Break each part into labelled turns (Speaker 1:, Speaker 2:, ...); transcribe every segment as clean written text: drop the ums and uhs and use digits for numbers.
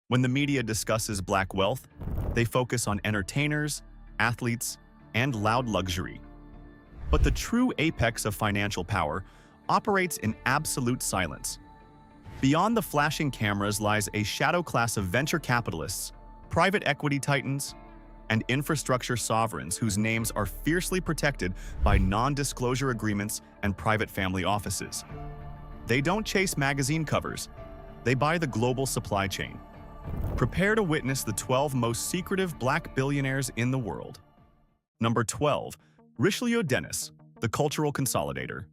Speaker 1: When the media discusses black wealth, they focus on entertainers, athletes, and loud luxury. But the true apex of financial power operates in absolute silence. Beyond the flashing cameras lies a shadow class of venture capitalists, private equity titans, and infrastructure sovereigns whose names are fiercely protected by non-disclosure agreements and private family offices. They don't chase magazine covers, they buy the global supply chain. Prepare to witness the 12 most secretive black billionaires in the world. Number 12. Richelieu Dennis, the cultural consolidator.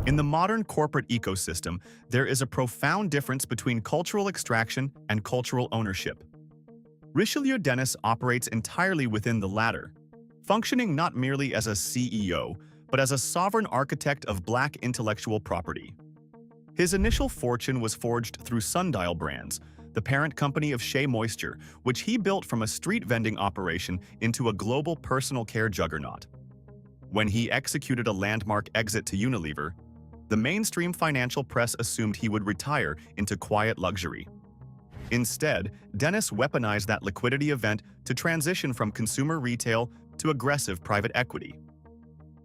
Speaker 1: In the modern corporate ecosystem, there is a profound difference between cultural extraction and cultural ownership. Richelieu Dennis operates entirely within the latter, functioning not merely as a CEO, but as a sovereign architect of black intellectual property. His initial fortune was forged through Sundial Brands, the parent company of Shea Moisture, which he built from a street vending operation into a global personal care juggernaut. When he executed a landmark exit to Unilever, the mainstream financial press assumed he would retire into quiet luxury. Instead, Dennis weaponized that liquidity event to transition from consumer retail to aggressive private equity.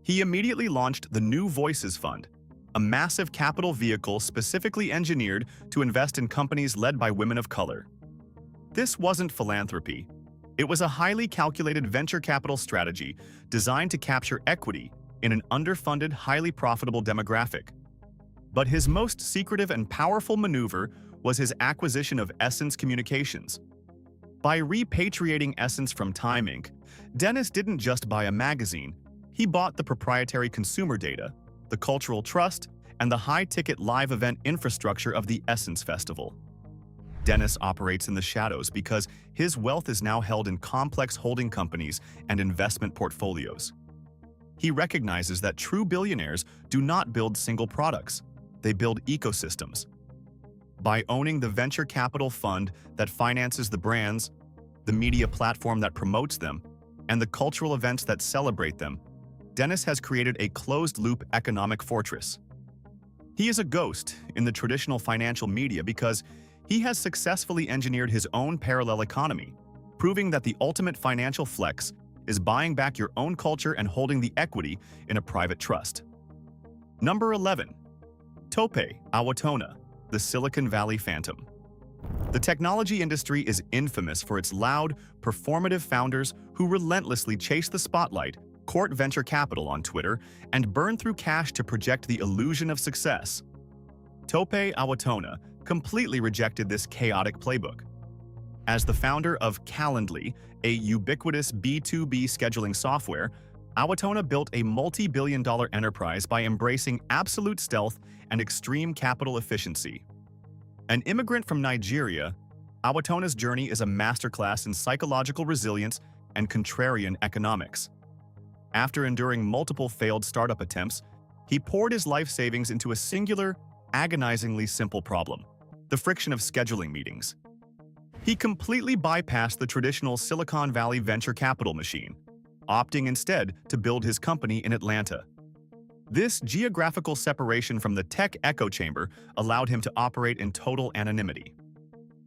Speaker 1: He immediately launched the New Voices Fund, a massive capital vehicle specifically engineered to invest in companies led by women of color. This wasn't philanthropy. It was a highly calculated venture capital strategy designed to capture equity in an underfunded, highly profitable demographic. But his most secretive and powerful maneuver was his acquisition of Essence Communications. By repatriating Essence from Time Inc., Dennis didn't just buy a magazine, he bought the proprietary consumer data, the cultural trust, and the high-ticket live event infrastructure of the Essence Festival. Dennis operates in the shadows because his wealth is now held in complex holding companies and investment portfolios. He recognizes that true billionaires do not build single products, they build ecosystems. By owning the venture capital fund that finances the brands, the media platform that promotes them, and the cultural events that celebrate them, Dennis has created a closed-loop economic fortress. He is a ghost in the traditional financial media because he has successfully engineered his own parallel economy, proving that the ultimate financial flex is buying back your own culture and holding the equity in a private trust. Number 11. Tope Awotona, the Silicon Valley Phantom. The technology industry is infamous for its loud, performative founders who relentlessly chase the spotlight, court venture capital on Twitter, and burn through cash to project the illusion of success. Tope Awotona completely rejected this chaotic playbook. As the founder of Calendly, a ubiquitous B2B scheduling software, Awotona built a multi-billion-dollar enterprise by embracing absolute stealth and extreme capital efficiency. An immigrant from Nigeria, Awotona's journey is a masterclass in psychological resilience and contrarian economics. After enduring multiple failed startup attempts, he poured his life savings into a singular, agonizingly simple problem: the friction of scheduling meetings. He completely bypassed the traditional Silicon Valley venture capital machine, opting instead to build his company in Atlanta. This geographical separation from the tech echo chamber allowed him to operate in total anonymity.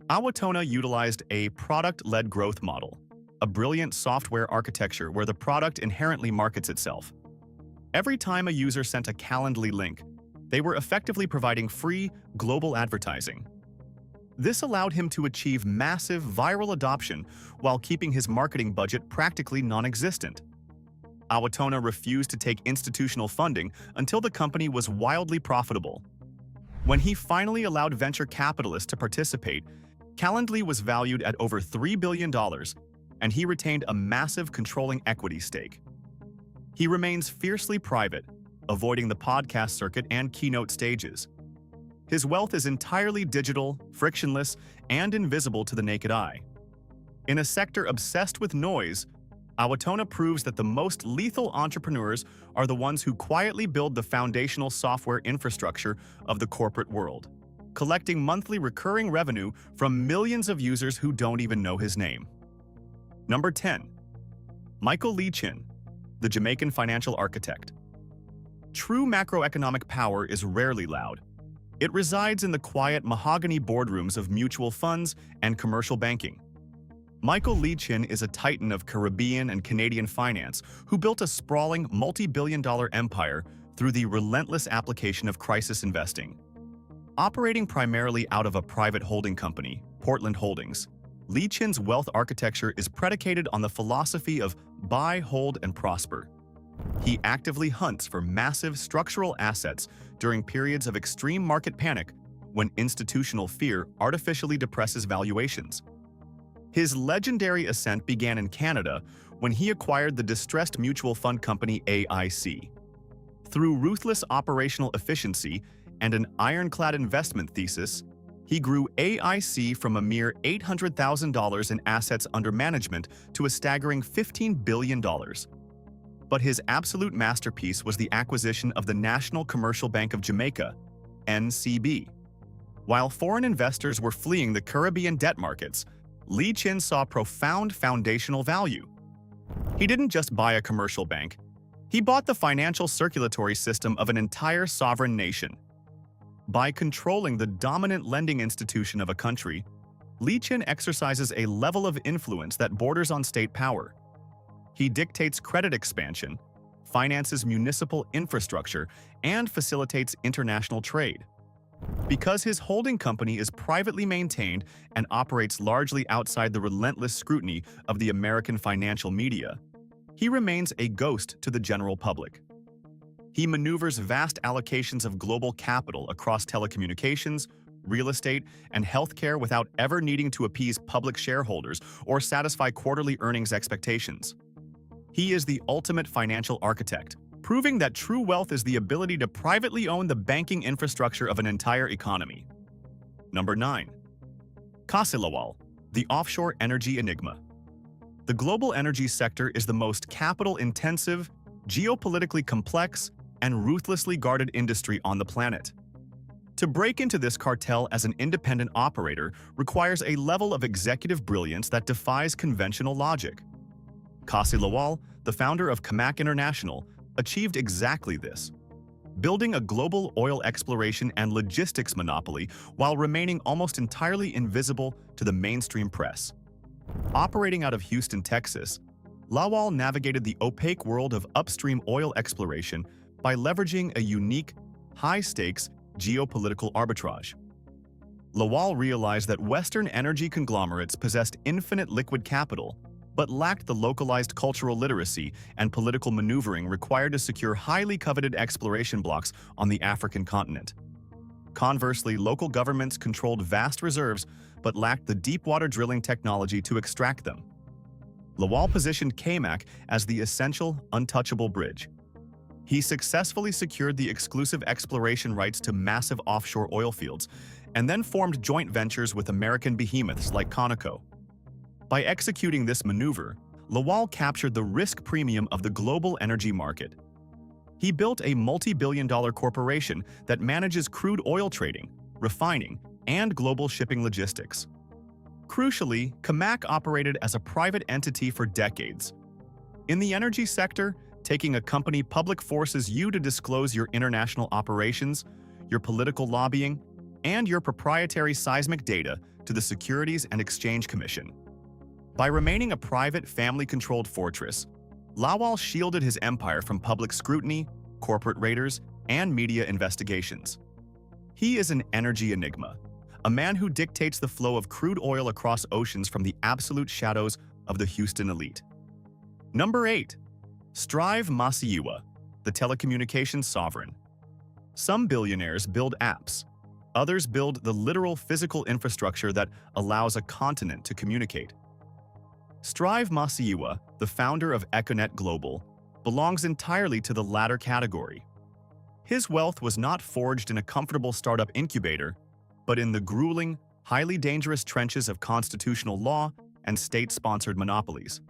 Speaker 1: Awotona utilized a product-led growth model, a brilliant software architecture where the product inherently markets itself. Every time a user sent a Calendly link, they were effectively providing free, global advertising. This allowed him to achieve massive viral adoption while keeping his marketing budget practically non-existent. Awotona refused to take institutional funding until the company was wildly profitable. When he finally allowed venture capitalists to participate, Calendly was valued at over $3 billion, and he retained a massive controlling equity stake. He remains fiercely private, avoiding the podcast circuit and keynote stages. His wealth is entirely digital, frictionless, and invisible to the naked eye. In a sector obsessed with noise, Awotona proves that the most lethal entrepreneurs are the ones who quietly build the foundational software infrastructure of the corporate world, collecting monthly recurring revenue from millions of users who don't even know his name. Number 10. Michael Lee Chin, the Jamaican financial architect. True macroeconomic power is rarely loud. It resides in the quiet mahogany boardrooms of mutual funds and commercial banking. Michael Lee Chin is a titan of Caribbean and Canadian finance who built a sprawling multi-billion-dollar empire through the relentless application of crisis investing. Operating primarily out of a private holding company, Portland Holdings, Lee Chin's wealth architecture is predicated on the philosophy of buy, hold, and prosper. He actively hunts for massive structural assets during periods of extreme market panic when institutional fear artificially depresses valuations. His legendary ascent began in Canada when he acquired the distressed mutual fund company AIC. Through ruthless operational efficiency and an ironclad investment thesis, he grew AIC from a mere $800,000 in assets under management to a staggering $15 billion. But his absolute masterpiece was the acquisition of the National Commercial Bank of Jamaica, NCB. While foreign investors were fleeing the Caribbean debt markets, Lee Chin saw profound foundational value. He didn't just buy a commercial bank, he bought the financial circulatory system of an entire sovereign nation. By controlling the dominant lending institution of a country, Lee Chin exercises a level of influence that borders on state power. He dictates credit expansion, finances municipal infrastructure, and facilitates international trade. Because his holding company is privately maintained and operates largely outside the relentless scrutiny of the American financial media, he remains a ghost to the general public. He maneuvers vast allocations of global capital across telecommunications, real estate, and healthcare without ever needing to appease public shareholders or satisfy quarterly earnings expectations. He is the ultimate financial architect, proving that true wealth is the ability to privately own the banking infrastructure of an entire economy. Number 9. Kase Lawal, the offshore energy enigma. The global energy sector is the most capital-intensive, geopolitically complex, and ruthlessly guarded industry on the planet. To break into this cartel as an independent operator requires a level of executive brilliance that defies conventional logic. Kase Lawal, the founder of Camac International, achieved exactly this, building a global oil exploration and logistics monopoly while remaining almost entirely invisible to the mainstream press. Operating out of Houston, Texas, Lawal navigated the opaque world of upstream oil exploration by leveraging a unique, high-stakes geopolitical arbitrage. Lawal realized that Western energy conglomerates possessed infinite liquid capital, but lacked the localized cultural literacy and political maneuvering required to secure highly coveted exploration blocks on the African continent. Conversely, local governments controlled vast reserves but lacked the deep-water drilling technology to extract them. Lawal positioned Camac as the essential, untouchable bridge. He successfully secured the exclusive exploration rights to massive offshore oil fields, and then formed joint ventures with American behemoths like Conoco. By executing this maneuver, Lawal captured the risk premium of the global energy market. He built a multi-billion-dollar corporation that manages crude oil trading, refining, and global shipping logistics. Crucially, Camac operated as a private entity for decades. In the energy sector, taking a company public forces you to disclose your international operations, your political lobbying, and your proprietary seismic data to the Securities and Exchange Commission. By remaining a private, family-controlled fortress, Lawal shielded his empire from public scrutiny, corporate raiders, and media investigations. He is an energy enigma, a man who dictates the flow of crude oil across oceans from the absolute shadows of the Houston elite. Number 8. Strive Masiyiwa, the telecommunications sovereign. Some billionaires build apps. Others build the literal physical infrastructure that allows a continent to communicate. Strive Masiyiwa, the founder of Econet Global, belongs entirely to the latter category. His wealth was not forged in a comfortable startup incubator, but in the grueling, highly dangerous trenches of constitutional law and state-sponsored monopolies.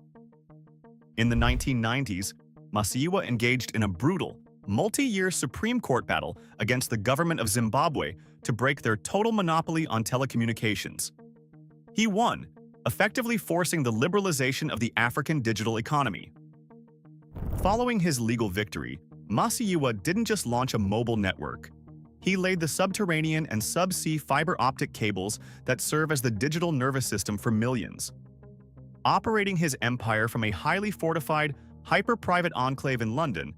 Speaker 1: In the 1990s, Masiyiwa engaged in a brutal, multi-year Supreme Court battle against the government of Zimbabwe to break their total monopoly on telecommunications. He won, effectively forcing the liberalization of the African digital economy. Following his legal victory, Masiyiwa didn't just launch a mobile network. He laid the subterranean and subsea fiber optic cables that serve as the digital nervous system for millions. Operating his empire from a highly fortified, hyper-private enclave in London,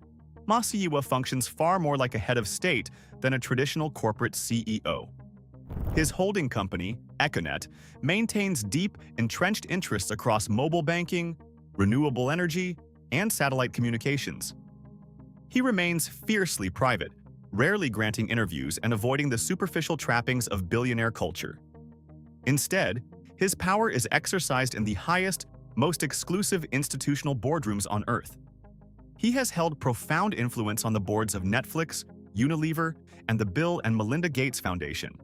Speaker 1: Masiyiwa functions far more like a head of state than a traditional corporate CEO. His holding company, Econet, maintains deep, entrenched interests across mobile banking, renewable energy, and satellite communications. He remains fiercely private, rarely granting interviews and avoiding the superficial trappings of billionaire culture. Instead, his power is exercised in the highest, most exclusive institutional boardrooms on Earth. He has held profound influence on the boards of Netflix, Unilever, and the Bill and Melinda Gates Foundation.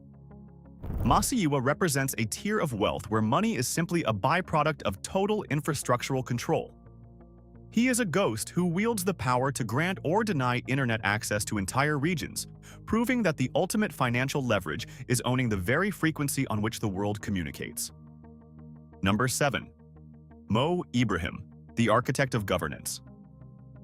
Speaker 1: Masiyiwa represents a tier of wealth where money is simply a byproduct of total infrastructural control. He is a ghost who wields the power to grant or deny internet access to entire regions, proving that the ultimate financial leverage is owning the very frequency on which the world communicates. Number 7. Mo Ibrahim, the architect of governance.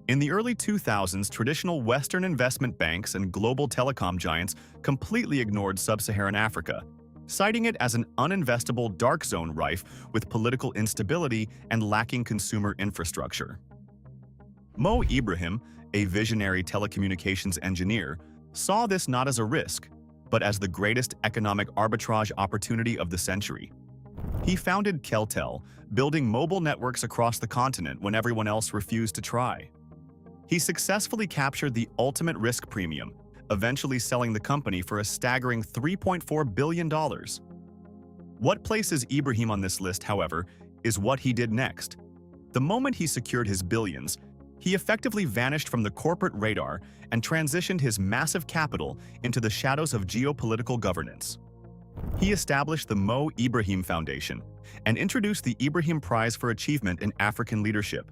Speaker 1: In the early 2000s, traditional Western investment banks and global telecom giants completely ignored sub-Saharan Africa, citing it as an uninvestable dark zone rife with political instability and lacking consumer infrastructure. Mo Ibrahim, a visionary telecommunications engineer, saw this not as a risk, but as the greatest economic arbitrage opportunity of the century. He founded Calendly, building mobile networks across the continent when everyone else refused to try. He successfully captured the ultimate risk premium, eventually selling the company for a staggering $3.4 billion. What places Ibrahim on this list, however, is what he did next. The moment he secured his billions, he effectively vanished from the corporate radar and transitioned his massive capital into the shadows of geopolitical governance. He established the Mo Ibrahim Foundation and introduced the Ibrahim Prize for Achievement in African Leadership.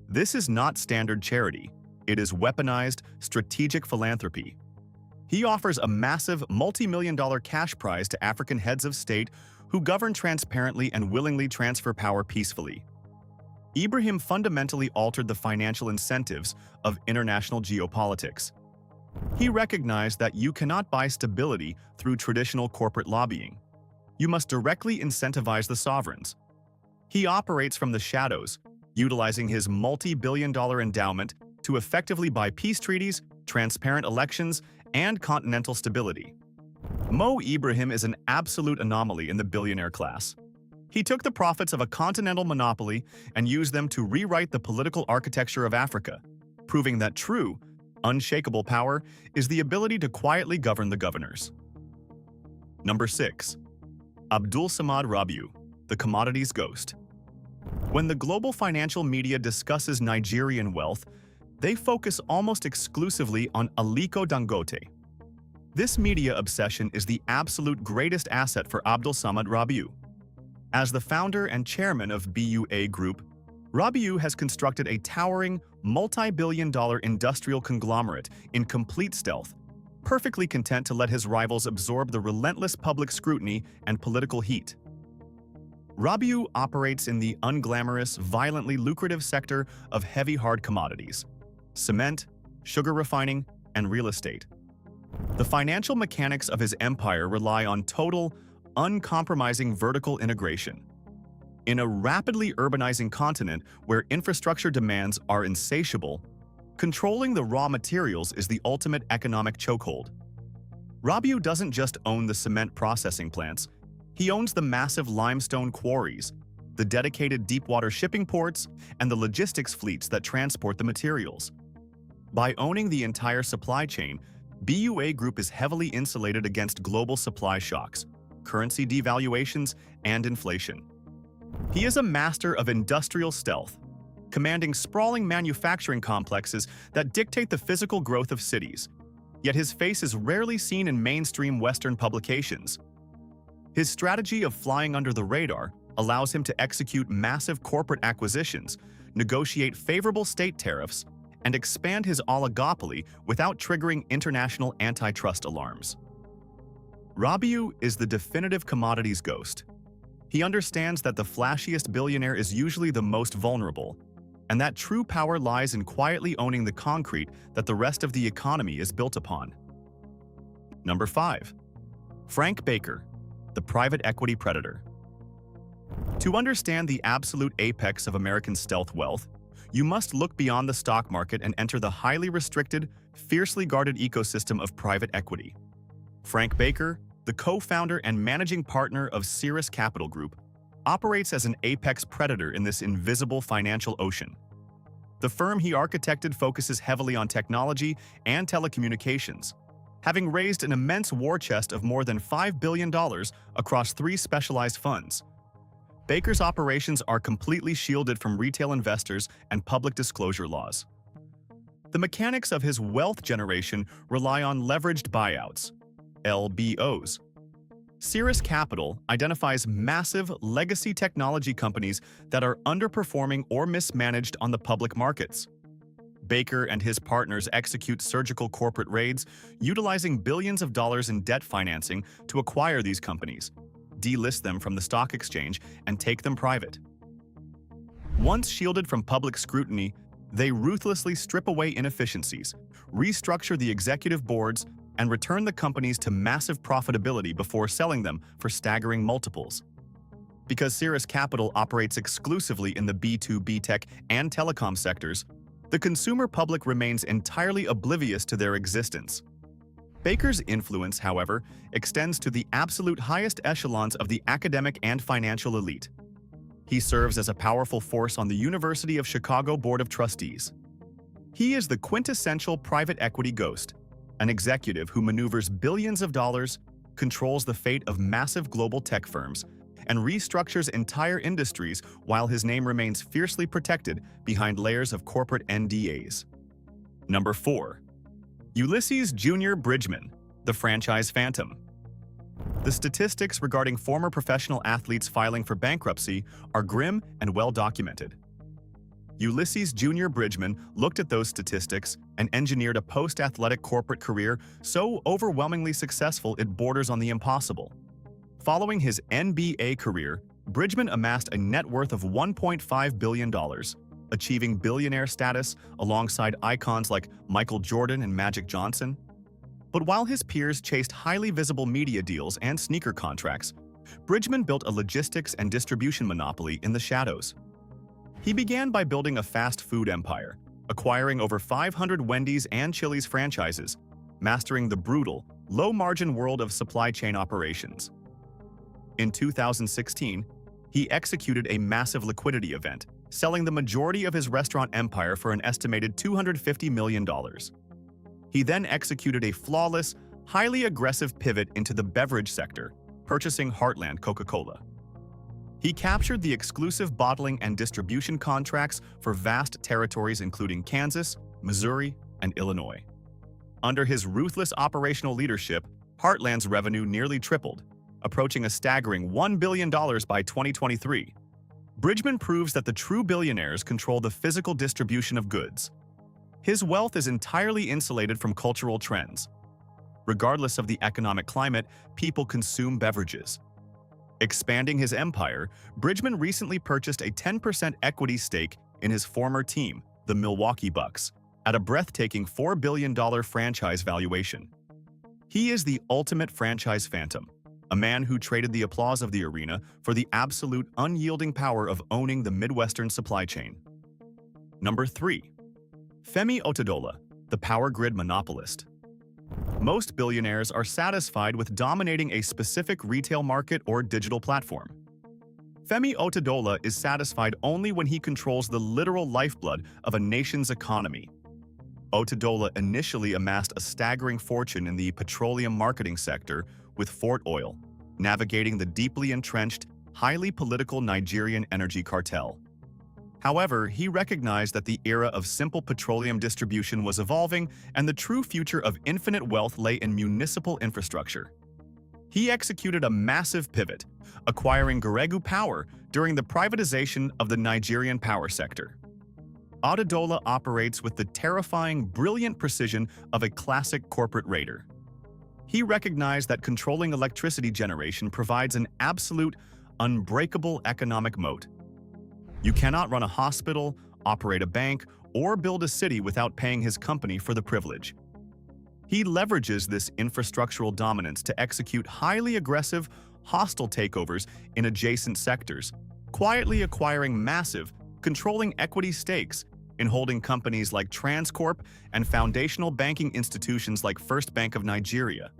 Speaker 1: This is not standard charity. It is weaponized, strategic philanthropy. He offers a massive, multi-million-dollar cash prize to African heads of state who govern transparently and willingly transfer power peacefully. Ibrahim fundamentally altered the financial incentives of international geopolitics. He recognized that you cannot buy stability through traditional corporate lobbying. You must directly incentivize the sovereigns. He operates from the shadows, utilizing his multi-billion-dollar endowment to effectively buy peace treaties, transparent elections, and continental stability. Mo Ibrahim is an absolute anomaly in the billionaire class. He took the profits of a continental monopoly and used them to rewrite the political architecture of Africa, proving that true, unshakable power is the ability to quietly govern the governors. Number 6. Abdulsamad Rabiu, the commodities ghost. When the global financial media discusses Nigerian wealth, they focus almost exclusively on Aliko Dangote. This media obsession is the absolute greatest asset for Abdulsamad Rabiu. As the founder and chairman of BUA Group, Rabiu has constructed a towering, multi-billion-dollar industrial conglomerate in complete stealth, perfectly content to let his rivals absorb the relentless public scrutiny and political heat. Rabiu operates in the unglamorous, violently lucrative sector of heavy hard commodities: cement, sugar refining, and real estate. The financial mechanics of his empire rely on total, uncompromising vertical integration. In a rapidly urbanizing continent where infrastructure demands are insatiable, controlling the raw materials is the ultimate economic chokehold. Rabiu doesn't just own the cement processing plants, he owns the massive limestone quarries, the dedicated deepwater shipping ports, and the logistics fleets that transport the materials. By owning the entire supply chain, BUA Group is heavily insulated against global supply shocks, currency devaluations, and inflation. He is a master of industrial stealth, commanding sprawling manufacturing complexes that dictate the physical growth of cities, yet his face is rarely seen in mainstream Western publications. His strategy of flying under the radar allows him to execute massive corporate acquisitions, negotiate favorable state tariffs, and expand his oligopoly without triggering international antitrust alarms. Rabiu is the definitive commodities ghost. He understands that the flashiest billionaire is usually the most vulnerable, and that true power lies in quietly owning the concrete that the rest of the economy is built upon. Number 5. Frank Baker, the private equity predator. To understand the absolute apex of American stealth wealth, you must look beyond the stock market and enter the highly restricted, fiercely guarded ecosystem of private equity. Frank Baker, the co-founder and managing partner of Cirrus Capital Group, operates as an apex predator in this invisible financial ocean. The firm he architected focuses heavily on technology and telecommunications, having raised an immense war chest of more than $5 billion across 3 specialized funds. Baker's operations are completely shielded from retail investors and public disclosure laws. The mechanics of his wealth generation rely on leveraged buyouts, LBOs. Cirrus Capital identifies massive legacy technology companies that are underperforming or mismanaged on the public markets. Baker and his partners execute surgical corporate raids, utilizing billions of dollars in debt financing to acquire these companies, delist them from the stock exchange, and take them private. Once shielded from public scrutiny, they ruthlessly strip away inefficiencies, restructure the executive boards, and return the companies to massive profitability before selling them for staggering multiples. Because Cirrus Capital operates exclusively in the B2B tech and telecom sectors, the consumer public remains entirely oblivious to their existence. Baker's influence, however, extends to the absolute highest echelons of the academic and financial elite. He serves as a powerful force on the University of Chicago Board of Trustees. He is the quintessential private equity ghost, an executive who maneuvers billions of dollars, controls the fate of massive global tech firms, and restructures entire industries while his name remains fiercely protected behind layers of corporate NDAs. Number 4. Ulysses Bridgeman, the franchise phantom. The statistics regarding former professional athletes filing for bankruptcy are grim and well documented. Ulysses Bridgeman looked at those statistics and engineered a post-athletic corporate career so overwhelmingly successful it borders on the impossible. Following his NBA career, Bridgeman amassed a net worth of $1.5 billion, achieving billionaire status alongside icons like Michael Jordan and Magic Johnson. But while his peers chased highly visible media deals and sneaker contracts, Bridgeman built a logistics and distribution monopoly in the shadows. He began by building a fast food empire, acquiring over 500 Wendy's and Chili's franchises, mastering the brutal, low-margin world of supply chain operations. In 2016, he executed a massive liquidity event, selling the majority of his restaurant empire for an estimated $250 million. He then executed a flawless, highly aggressive pivot into the beverage sector, purchasing Heartland Coca-Cola. He captured the exclusive bottling and distribution contracts for vast territories including Kansas, Missouri, and Illinois. Under his ruthless operational leadership, Heartland's revenue nearly tripled, approaching a staggering $1 billion by 2023. Bridgeman proves that the true billionaires control the physical distribution of goods. His wealth is entirely insulated from cultural trends. Regardless of the economic climate, people consume beverages. Expanding his empire, Bridgeman recently purchased a 10% equity stake in his former team, the Milwaukee Bucks, at a breathtaking $4 billion franchise valuation. He is the ultimate franchise phantom, a man who traded the applause of the arena for the absolute unyielding power of owning the Midwestern supply chain. Number 3. Femi Otedola, the power grid monopolist. Most billionaires are satisfied with dominating a specific retail market or digital platform. Femi Otedola is satisfied only when he controls the literal lifeblood of a nation's economy. Otedola initially amassed a staggering fortune in the petroleum marketing sector with Fort Oil, navigating the deeply entrenched, highly political Nigerian energy cartel. However, he recognized that the era of simple petroleum distribution was evolving and the true future of infinite wealth lay in municipal infrastructure. He executed a massive pivot, acquiring Geregu Power during the privatization of the Nigerian power sector. Otedola operates with the terrifying, brilliant precision of a classic corporate raider. He recognized that controlling electricity generation provides an absolute, unbreakable economic moat. You cannot run a hospital, operate a bank, or build a city without paying his company for the privilege. He leverages this infrastructural dominance to execute highly aggressive, hostile takeovers in adjacent sectors, quietly acquiring massive, controlling equity stakes in holding companies like Transcorp and foundational banking institutions like First Bank of Nigeria.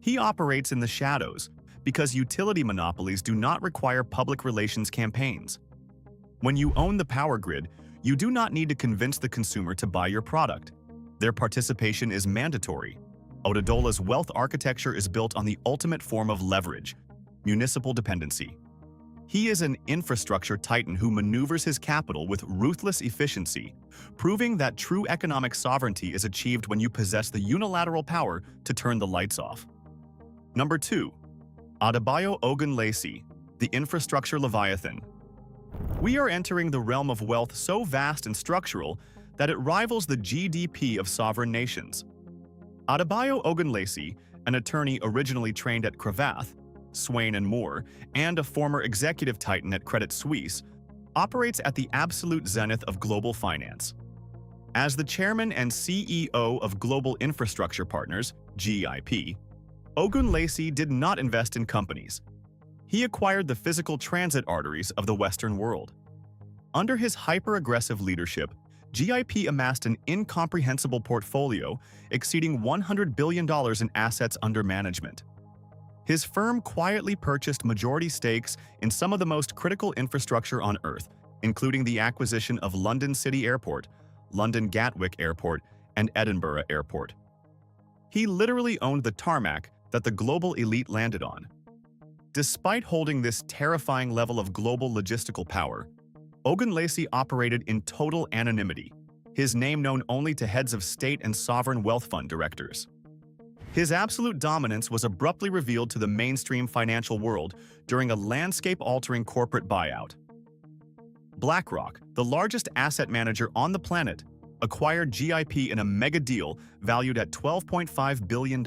Speaker 1: He operates in the shadows because utility monopolies do not require public relations campaigns. When you own the power grid, you do not need to convince the consumer to buy your product. Their participation is mandatory. Otedola's wealth architecture is built on the ultimate form of leverage, municipal dependency. He is an infrastructure titan who maneuvers his capital with ruthless efficiency, proving that true economic sovereignty is achieved when you possess the unilateral power to turn the lights off. Number 2. Adebayo Ogunlesi, the infrastructure leviathan. We are entering the realm of wealth so vast and structural that it rivals the GDP of sovereign nations. Adebayo Ogunlesi, an attorney originally trained at Cravath, Swain & Moore, and a former executive titan at Credit Suisse, operates at the absolute zenith of global finance. As the chairman and CEO of Global Infrastructure Partners, GIP, Ogunlesi did not invest in companies. He acquired the physical transit arteries of the Western world. Under his hyper-aggressive leadership, GIP amassed an incomprehensible portfolio exceeding $100 billion in assets under management. His firm quietly purchased majority stakes in some of the most critical infrastructure on Earth, including the acquisition of London City Airport, London Gatwick Airport, and Edinburgh Airport. He literally owned the tarmac that the global elite landed on. Despite holding this terrifying level of global logistical power, Ogunlesi operated in total anonymity, his name known only to heads of state and sovereign wealth fund directors. His absolute dominance was abruptly revealed to the mainstream financial world during a landscape-altering corporate buyout. BlackRock, the largest asset manager on the planet, acquired GIP in a mega deal valued at $12.5 billion.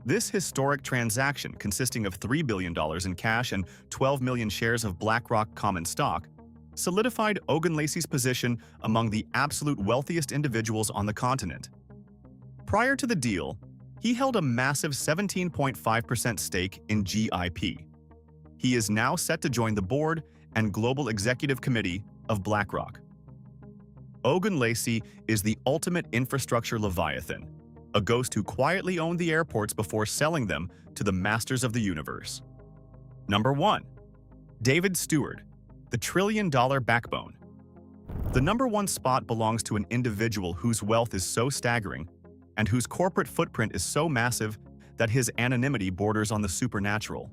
Speaker 1: This historic transaction, consisting of $3 billion in cash and 12 million shares of BlackRock common stock, solidified Ogunlesi's position among the absolute wealthiest individuals on the continent. Prior to the deal, he held a massive 17.5% stake in GIP. He is now set to join the board and global executive committee of BlackRock. Ogunlesi is the ultimate infrastructure leviathan, a ghost who quietly owned the airports before selling them to the masters of the universe. Number 1. David Steward, the trillion-dollar backbone. The number 1 spot belongs to an individual whose wealth is so staggering and whose corporate footprint is so massive that his anonymity borders on the supernatural.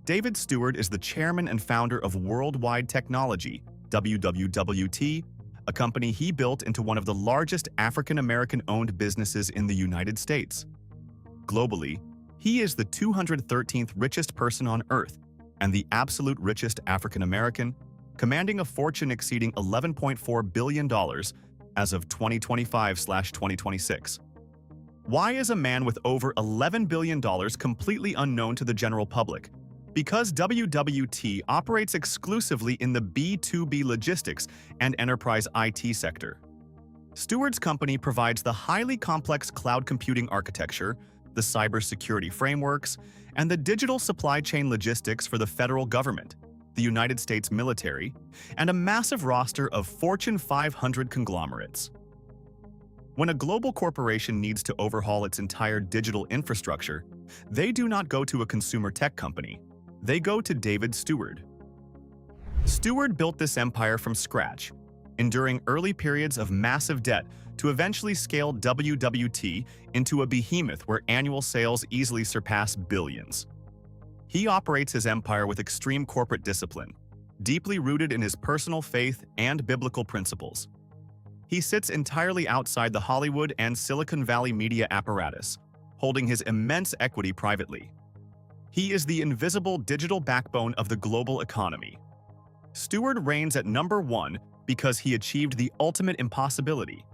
Speaker 1: David Steward is the chairman and founder of Worldwide Technology, WWWT, a company he built into one of the largest African-American-owned businesses in the United States. Globally, he is the 213th richest person on Earth and the absolute richest African-American, commanding a fortune exceeding $11.4 billion as of 2025/2026. Why is a man with over $11 billion completely unknown to the general public? Because WWT operates exclusively in the B2B logistics and enterprise IT sector. Steward's company provides the highly complex cloud computing architecture, the cybersecurity frameworks, and the digital supply chain logistics for the federal government, the United States military, and a massive roster of Fortune 500 conglomerates. When a global corporation needs to overhaul its entire digital infrastructure, they do not go to a consumer tech company. They go to David Steward. Steward built this empire from scratch, enduring early periods of massive debt to eventually scale WWT into a behemoth where annual sales easily surpass billions. He operates his empire with extreme corporate discipline, deeply rooted in his personal faith and biblical principles. He sits entirely outside the Hollywood and Silicon Valley media apparatus, holding his immense equity privately. He is the invisible digital backbone of the global economy. Steward reigns at number 1 because he achieved the ultimate impossibility.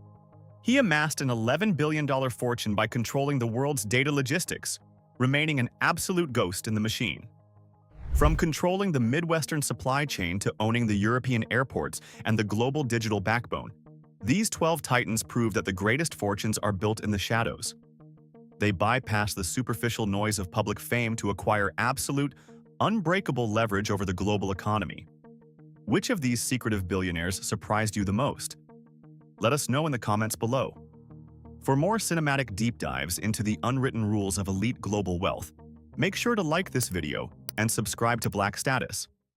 Speaker 1: He amassed an $11 billion fortune by controlling the world's data logistics, remaining an absolute ghost in the machine. From controlling the Midwestern supply chain to owning the European airports and the global digital backbone, These 12 titans prove that the greatest fortunes are built in the shadows. They bypass the superficial noise of public fame to acquire absolute, unbreakable leverage over the global economy. Which of these secretive billionaires surprised you the most? Let us know in the comments below. For more cinematic deep dives into the unwritten rules of elite global wealth, make sure to like this video and subscribe to Black Status.